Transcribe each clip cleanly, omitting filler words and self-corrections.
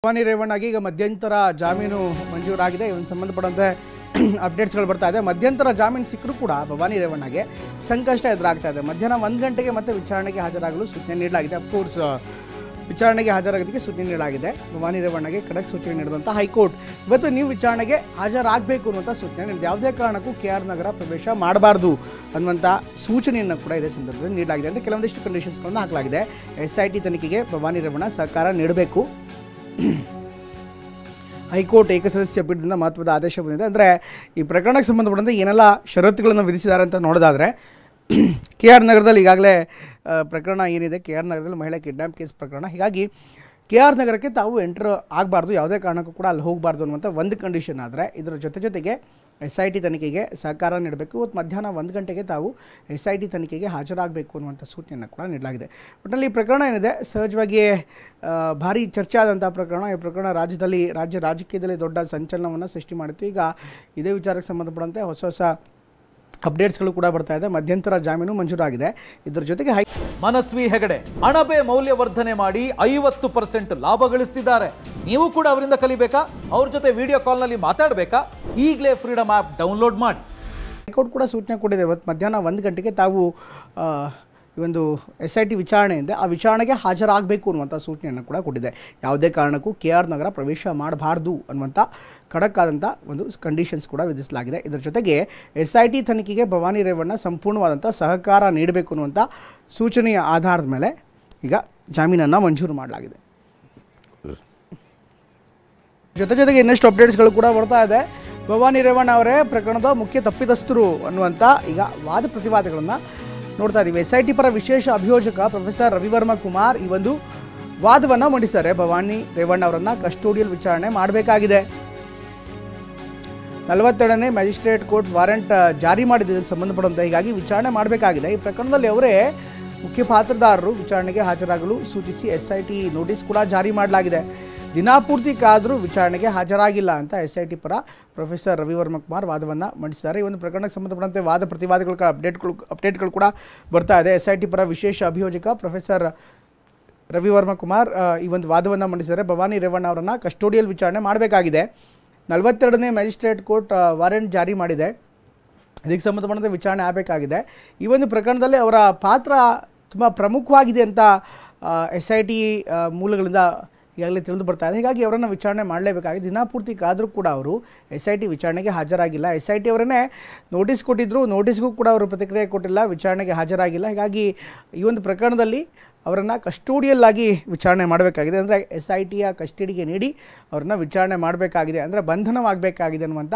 ಭವಾನಿ ರೇವಣ್ಣಗೆ ಈಗ ಮಧ್ಯಂತರ ಜಾಮೀನು ಮಂಜೂರಾಗಿದೆ. ಇದಕ್ಕೆ ಸಂಬಂಧಪಟ್ಟಂತೆ ಅಪ್ಡೇಟ್ಸ್ಗಳು ಬರ್ತಾ ಇದೆ. ಮಧ್ಯಂತರ ಜಾಮೀನು ಸಿಕ್ಕರೂ ಕೂಡ ಭವಾನಿ ರೇವಣ್ಣಗೆ ಸಂಕಷ್ಟ ಎದುರಾಗ್ತಾ ಇದೆ. ಮಧ್ಯಾಹ್ನ 1 ಗಂಟೆಗೆ ಮತ್ತೆ ವಿಚಾರಣೆಗೆ ಹಾಜರಾಗಲು ಸೂಚನೆ ನೀಡಲಾಗಿದೆ. ಅಫ್ಕೋರ್ಸ್ ವಿಚಾರಣೆಗೆ ಹಾಜರಾಗೋದಕ್ಕೆ ಸೂಚನೆ ನೀಡಲಾಗಿದೆ. ಭವಾನಿ ರೇವಣ್ಣಗೆ ಖಡಕ್ ಸೂಚನೆ ನೀಡಿದಂಥ ಹೈಕೋರ್ಟ್ ಇವತ್ತು ನೀವು ವಿಚಾರಣೆಗೆ ಹಾಜರಾಗಬೇಕು ಅನ್ನುವಂಥ ಸೂಚನೆ ನೀಡಿದೆ. ಯಾವುದೇ ಕಾರಣಕ್ಕೂ KR ನಗರ ಪ್ರವೇಶ ಮಾಡಬಾರ್ದು ಅನ್ನುವಂಥ ಸೂಚನೆಯನ್ನು ಕೂಡ ಇದೇ ಸಂದರ್ಭದಲ್ಲಿ ನೀಡಲಾಗಿದೆ. ಅಂದರೆ ಕೆಲವೊಂದಿಷ್ಟು ಕಂಡೀಷನ್ಸ್ಗಳನ್ನು ಹಾಕಲಾಗಿದೆ. SIT ತನಿಖೆಗೆ ಭವಾನಿ ರೇವಣ್ಣ ಸಹಕಾರ ನೀಡಬೇಕು. ಹೈಕೋರ್ಟ್ ಏಕಸದಸ್ಯ ಪೀಠದಿಂದ ಮಹತ್ವದ ಆದೇಶ ಬಂದಿದೆ. ಅಂದರೆ ಈ ಪ್ರಕರಣಕ್ಕೆ ಸಂಬಂಧಪಟ್ಟಂತೆ ಏನೆಲ್ಲ ಷರತ್ತುಗಳನ್ನು ವಿಧಿಸಿದ್ದಾರೆ ಅಂತ ನೋಡೋದಾದರೆ KR ನಗರದಲ್ಲಿ ಈಗಾಗಲೇ ಪ್ರಕರಣ ಏನಿದೆ, KR ನಗರದಲ್ಲಿ ಮಹಿಳೆ ಕಿಡ್ನಾಪ್ ಕೇಸ್ ಪ್ರಕರಣ. ಹೀಗಾಗಿ KR ನಗರಕ್ಕೆ ತಾವು ಎಂಟರ್ ಆಗಬಾರ್ದು, ಯಾವುದೇ ಕಾರಣಕ್ಕೂ ಕೂಡ ಅಲ್ಲಿ ಹೋಗಬಾರ್ದು ಅನ್ನುವಂಥ ಒಂದು ಕಂಡೀಷನ್. ಆದರೆ ಇದರ ಜೊತೆಗೆ SIT ತನಿಖೆಗೆ ಸಹಕಾರ ನೀಡಬೇಕು. ಇವತ್ತು ಮಧ್ಯಾಹ್ನ 1 ಗಂಟೆಗೆ ತಾವು SIT ತನಿಖೆಗೆ ಹಾಜರಾಗಬೇಕು ಅನ್ನುವಂಥ ಸೂಚನೆಯನ್ನು ಕೂಡ ನೀಡಲಾಗಿದೆ. ಒಟ್ಟಿನಲ್ಲಿ ಈ ಪ್ರಕರಣ ಏನಿದೆ ಸಹಜವಾಗಿ ಭಾರಿ ಚರ್ಚೆ ಆದಂಥ ಪ್ರಕರಣ. ಈ ಪ್ರಕರಣ ರಾಜಕೀಯದಲ್ಲಿ ದೊಡ್ಡ ಸಂಚಲನವನ್ನು ಸೃಷ್ಟಿ ಮಾಡಿತ್ತು. ಈಗ ಇದೇ ವಿಚಾರಕ್ಕೆ ಸಂಬಂಧಪಟ್ಟಂತೆ ಹೊಸ ಅಪ್ಡೇಟ್ಸ್ಗಳು ಕೂಡ ಬರ್ತಾ ಇದೆ. ಮಧ್ಯಂತರ ಜಾಮೀನು ಮಂಜೂರಾಗಿದೆ. ಇದರ ಜೊತೆಗೆ ಮನಸ್ವಿ ಹೆಗಡೆ ಅಣಬೆ ಮೌಲ್ಯವರ್ಧನೆ ಮಾಡಿ 50% ಲಾಭ ಗಳಿಸ್ತಿದ್ದಾರೆ. ನೀವು ಕೂಡ ಅವರಿಂದ ಕಲಿಬೇಕಾ? ಅವ್ರ ಜೊತೆ ವಿಡಿಯೋ ಕಾಲ್ನಲ್ಲಿ ಮಾತಾಡಬೇಕಾ? ಈಗಲೇ ಫ್ರೀಡಮ್ ಆ್ಯಪ್ ಡೌನ್ಲೋಡ್ ಮಾಡಿ. ಹೈಕೋರ್ಟ್ ಕೂಡ ಸೂಚನೆ ಕೊಟ್ಟಿದೆ. ಇವತ್ತು ಮಧ್ಯಾಹ್ನ 1 ಗಂಟೆಗೆ ತಾವು ಈ ಒಂದು SIT ವಿಚಾರಣೆಯಿಂದ ಆ ವಿಚಾರಣೆಗೆ ಹಾಜರಾಗಬೇಕು ಅನ್ನುವಂಥ ಸೂಚನೆಯನ್ನು ಕೂಡ ಕೊಟ್ಟಿದೆ. ಯಾವುದೇ ಕಾರಣಕ್ಕೂ KR ನಗರ ಪ್ರವೇಶ ಮಾಡಬಾರ್ದು ಅನ್ನುವಂಥ ಖಡಕ್ ಆದಂಥ ಒಂದು ಕಂಡೀಷನ್ಸ್ ಕೂಡ ವಿಧಿಸಲಾಗಿದೆ. ಇದರ ಜೊತೆಗೆ SIT ತನಿಖೆಗೆ ಭವಾನಿ ರೇವಣ್ಣ ಸಂಪೂರ್ಣವಾದಂಥ ಸಹಕಾರ ನೀಡಬೇಕು ಅನ್ನುವಂಥ ಸೂಚನೆಯ ಆಧಾರದ ಮೇಲೆ ಈಗ ಜಾಮೀನನ್ನು ಮಂಜೂರು ಮಾಡಲಾಗಿದೆ. ಜೊತೆಗೆ ಇನ್ನಷ್ಟು ಅಪ್ಡೇಟ್ಸ್ಗಳು ಕೂಡ ಬರ್ತಾ ಇದೆ. ಭವಾನಿ ರೇವಣ್ಣ ಅವರೇ ಪ್ರಕರಣದ ಮುಖ್ಯ ತಪ್ಪಿತಸ್ಥರು ಅನ್ನುವಂಥ ಈಗ ವಾದ ಪ್ರತಿವಾದಗಳನ್ನು ನೋಡ್ತಾ ಇದ್ದೀವಿ. SIT ಪರ ವಿಶೇಷ ಅಭಿಯೋಜಕ ಪ್ರೊಫೆಸರ್ ರವಿವರ್ಮ ಕುಮಾರ್ ಈ ಒಂದು ವಾದವನ್ನು ಮಂಡಿಸಿದ್ದಾರೆ. ಭವಾನಿ ರೇವಣ್ಣ ಅವರನ್ನು ಕಸ್ಟೋಡಿಯಲ್ ವಿಚಾರಣೆ ಮಾಡಬೇಕಾಗಿದೆ. 42ನೇ ಮ್ಯಾಜಿಸ್ಟ್ರೇಟ್ ಕೋರ್ಟ್ ವಾರೆಂಟ್ ಜಾರಿ ಮಾಡಿದೆ ಇದಕ್ಕೆ ಸಂಬಂಧಪಟ್ಟಂತೆ. ಹೀಗಾಗಿ ವಿಚಾರಣೆ ಮಾಡಬೇಕಾಗಿದೆ. ಈ ಪ್ರಕರಣದಲ್ಲಿ ಅವರೇ ಮುಖ್ಯ ಪಾತ್ರದಾರರು ವಿಚಾರಣೆಗೆ ಹಾಜರಾಗಲು ಸೂಚಿಸಿ SIT ನೋಟಿಸ್ ಕೂಡ ಜಾರಿ ಮಾಡಲಾಗಿದೆ. ದಿನಾಪೂರ್ತಿ ಕಾದರೂ ವಿಚಾರಣೆಗೆ ಹಾಜರಾಗಿಲ್ಲ ಅಂತ SIT ಪರ ಪ್ರೊಫೆಸರ್ ರವಿವರ್ಮ ಕುಮಾರ್ ವಾದವನ್ನು ಮಂಡಿಸಿದ್ದಾರೆ. ಈ ಒಂದು ಪ್ರಕರಣಕ್ಕೆ ಸಂಬಂಧಪಟ್ಟಂತೆ ವಾದ ಪ್ರತಿವಾದಗಳ ಅಪ್ಡೇಟ್ಗಳು ಕೂಡ ಬರ್ತಾ ಇದೆ. SIT ಪರ ವಿಶೇಷ ಅಭಿಯೋಜಕ ಪ್ರೊಫೆಸರ್ ರವಿವರ್ಮ ಕುಮಾರ್ ಈ ಒಂದು ವಾದವನ್ನು ಮಂಡಿಸಿದ್ದಾರೆ. ಭವಾನಿ ರೇವಣ್ಣ ಅವರನ್ನು ಕಸ್ಟೋಡಿಯಲ್ ವಿಚಾರಣೆ ಮಾಡಬೇಕಾಗಿದೆ. 42ನೇ ಮ್ಯಾಜಿಸ್ಟ್ರೇಟ್ ಕೋರ್ಟ್ ವಾರೆಂಟ್ ಜಾರಿ ಮಾಡಿದೆ. ಇದಕ್ಕೆ ಸಂಬಂಧಪಟ್ಟಂತೆ ವಿಚಾರಣೆ ಆಗಬೇಕಾಗಿದೆ. ಈ ಒಂದು ಪ್ರಕರಣದಲ್ಲಿ ಅವರ ಪಾತ್ರ ತುಂಬ ಪ್ರಮುಖವಾಗಿದೆ ಅಂತ SIT ಮೂಲಗಳಿಂದ ಈಗಾಗಲೇ ತಿಳಿದು ಬರ್ತಾ ಇದೆ. ಹೀಗಾಗಿ ಅವರನ್ನು ವಿಚಾರಣೆ ಮಾಡಲೇಬೇಕಾಗಿದೆ. ದಿನಾಪೂರ್ತಿ ಕಾದರೂ ಕೂಡ ಅವರು SIT ವಿಚಾರಣೆಗೆ ಹಾಜರಾಗಿಲ್ಲ. SIT ಅವರನ್ನೇ ನೋಟಿಸ್ ಕೊಟ್ಟಿದ್ದರು, ನೋಟಿಸ್ಗೂ ಕೂಡ ಅವರು ಪ್ರತಿಕ್ರಿಯೆ ಕೊಟ್ಟಿಲ್ಲ, ವಿಚಾರಣೆಗೆ ಹಾಜರಾಗಿಲ್ಲ. ಹೀಗಾಗಿ ಈ ಒಂದು ಪ್ರಕರಣದಲ್ಲಿ ಅವರನ್ನು ಕಸ್ಟೋಡಿಯಲ್ ಆಗಿ ವಿಚಾರಣೆ ಮಾಡಬೇಕಾಗಿದೆ. ಅಂದರೆ SITಯ ಕಸ್ಟಡಿಗೆ ನೀಡಿ ಅವರನ್ನು ವಿಚಾರಣೆ ಮಾಡಬೇಕಾಗಿದೆ, ಅಂದರೆ ಬಂಧನವಾಗಬೇಕಾಗಿದೆ ಅನ್ನುವಂಥ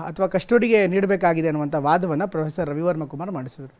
ಅಥವಾ ಕಸ್ಟಡಿಗೆ ನೀಡಬೇಕಾಗಿದೆ ಅನ್ನುವಂಥ ವಾದವನ್ನು ಪ್ರೊಫೆಸರ್ ರವಿವರ್ಮ ಕುಮಾರ್ ಮಂಡಿಸಿದರು.